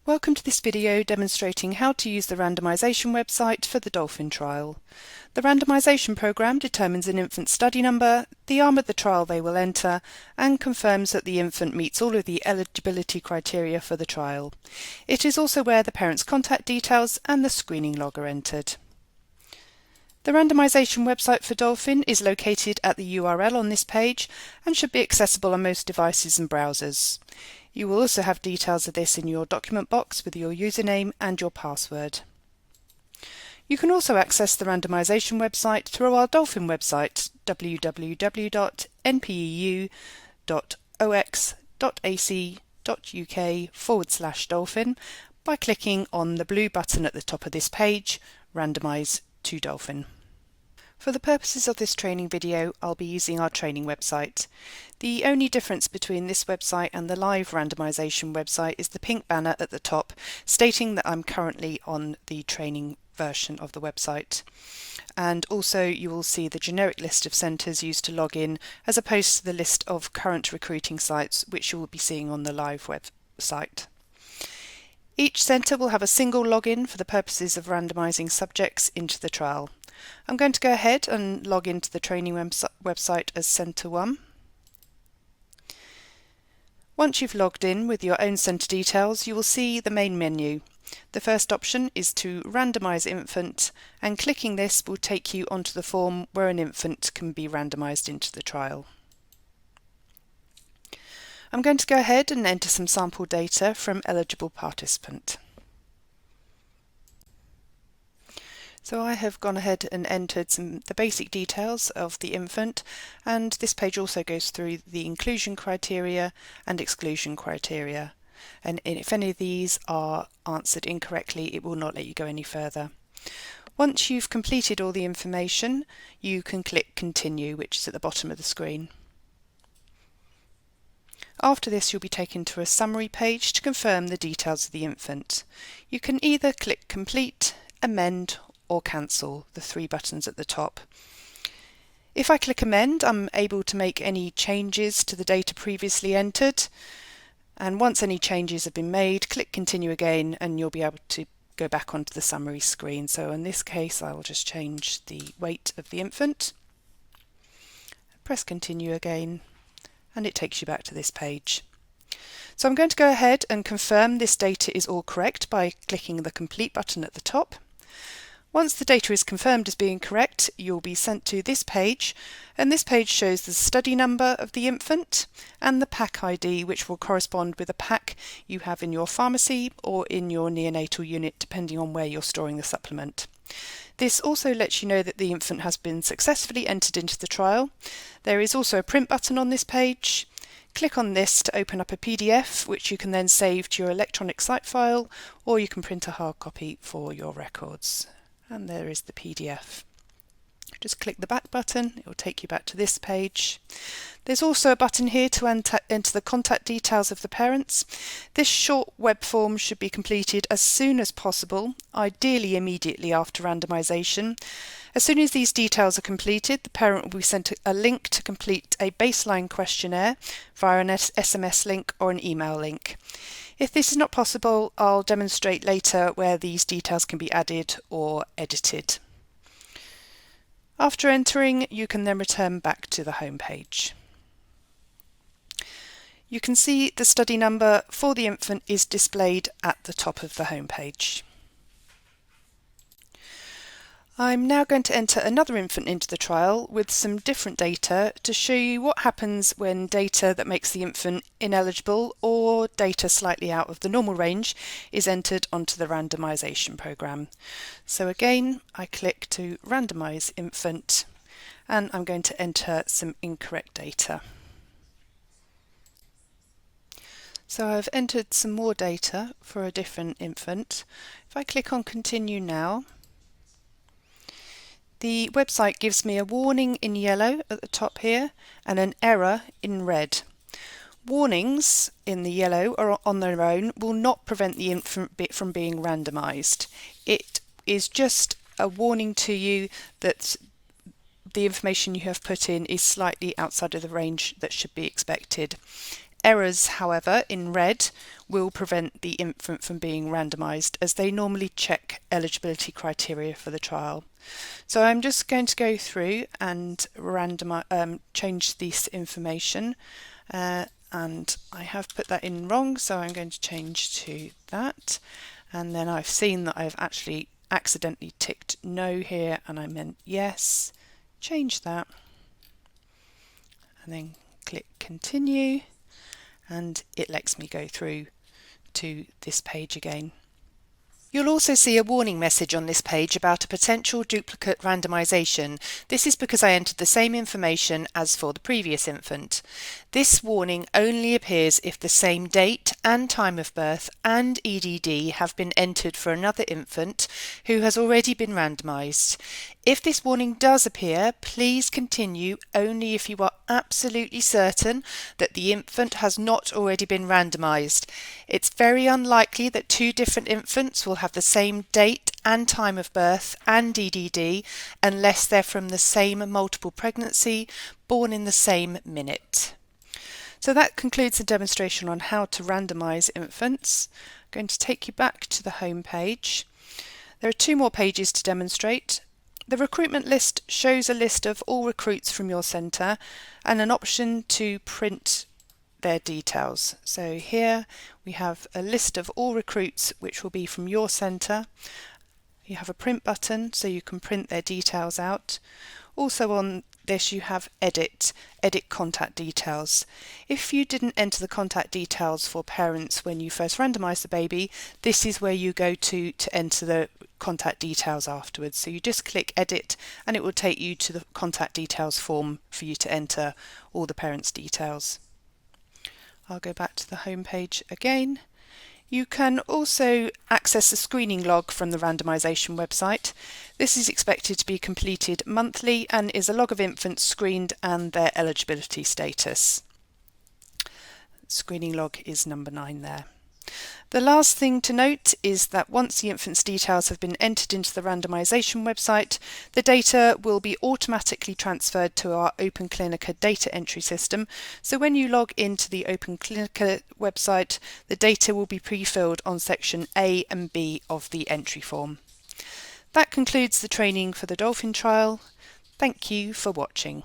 Welcome to this video demonstrating how to use the randomisation website for the DOLFIN trial. The randomisation programme determines an infant's study number, the arm of the trial they will enter, and confirms that the infant meets all of the eligibility criteria for the trial. It is also where the parent's contact details and the screening log are entered. The randomisation website for DOLFIN is located at the URL on this page and should be accessible on most devices and browsers. You will also have details of this in your document box with your username and your password. You can also access the randomisation website through our DOLFIN website www.npeu.ox.ac.uk/DOLFIN by clicking on the blue button at the top of this page, Randomise to DOLFIN. For the purposes of this training video, I'll be using our training website. The only difference between this website and the live randomisation website is the pink banner at the top stating that I'm currently on the training version of the website. And also you will see the generic list of centres used to log in as opposed to the list of current recruiting sites which you will be seeing on the live website. Each centre will have a single login for the purposes of randomising subjects into the trial. I'm going to go ahead and log into the training website as Centre 1. Once you've logged in with your own centre details, you will see the main menu. The first option is to randomise infant, and clicking this will take you onto the form where an infant can be randomised into the trial. I'm going to go ahead and enter some sample data from eligible participant. So I have gone ahead and entered the basic details of the infant, and this page also goes through the inclusion criteria and exclusion criteria. And if any of these are answered incorrectly, it will not let you go any further. Once you've completed all the information, you can click Continue, which is at the bottom of the screen. After this, you'll be taken to a summary page to confirm the details of the infant. You can either click Complete, Amend, or Cancel, the three buttons at the top. If I click Amend, I'm able to make any changes to the data previously entered, and once any changes have been made, click Continue again and you'll be able to go back onto the summary screen. So in this case, I will just change the weight of the infant, press Continue again, and it takes you back to this page. So I'm going to go ahead and confirm this data is all correct by clicking the Complete button at the top. Once the data is confirmed as being correct, you'll be sent to this page, and this page shows the study number of the infant and the pack ID, which will correspond with a pack you have in your pharmacy or in your neonatal unit, depending on where you're storing the supplement. This also lets you know that the infant has been successfully entered into the trial. There is also a print button on this page. Click on this to open up a PDF, which you can then save to your electronic site file, or you can print a hard copy for your records. And there is the PDF. Just click the back button, it will take you back to this page. There's also a button here to enter the contact details of the parents. This short web form should be completed as soon as possible, ideally immediately after randomisation. As soon as these details are completed, the parent will be sent a link to complete a baseline questionnaire via an SMS link or an email link. If this is not possible, I'll demonstrate later where these details can be added or edited. After entering, you can then return back to the home page. You can see the study number for the infant is displayed at the top of the home page. I'm now going to enter another infant into the trial with some different data to show you what happens when data that makes the infant ineligible or data slightly out of the normal range is entered onto the randomisation programme. So again, I click to randomise infant and I'm going to enter some incorrect data. So I've entered some more data for a different infant. If I click on Continue now, the website gives me a warning in yellow at the top here and an error in red. Warnings in the yellow or on their own will not prevent the infant from being randomised. It is just a warning to you that the information you have put in is slightly outside of the range that should be expected. Errors, however, in red will prevent the infant from being randomised, as they normally check eligibility criteria for the trial. So I'm just going to go through and change this information, and I have put that in wrong, so I'm going to change to that. And then I've seen that I've actually accidentally ticked no here and I meant yes. Change that and then click continue, and it lets me go through to this page again. You'll also see a warning message on this page about a potential duplicate randomisation. This is because I entered the same information as for the previous infant. This warning only appears if the same date and time of birth and EDD have been entered for another infant who has already been randomised. If this warning does appear, please continue only if you are absolutely certain that the infant has not already been randomised. It's very unlikely that two different infants will have the same date and time of birth and EDD unless they're from the same multiple pregnancy, born in the same minute. So that concludes the demonstration on how to randomise infants. I'm going to take you back to the home page. There are two more pages to demonstrate. The recruitment list shows a list of all recruits from your centre and an option to print their details. So here we have a list of all recruits which will be from your centre. You have a print button so you can print their details out. Also on this you have edit contact details. If you didn't enter the contact details for parents when you first randomised the baby, this is where you go to enter the contact details afterwards. So you just click edit and it will take you to the contact details form for you to enter all the parents' details. I'll go back to the home page again. You can also access the screening log from the randomisation website. This is expected to be completed monthly and is a log of infants screened and their eligibility status. Screening log is number 9 there. The last thing to note is that once the infant's details have been entered into the randomisation website, the data will be automatically transferred to our Open Clinica data entry system. So when you log into the Open Clinica website, the data will be pre-filled on section A and B of the entry form. That concludes the training for the DOLFIN trial. Thank you for watching.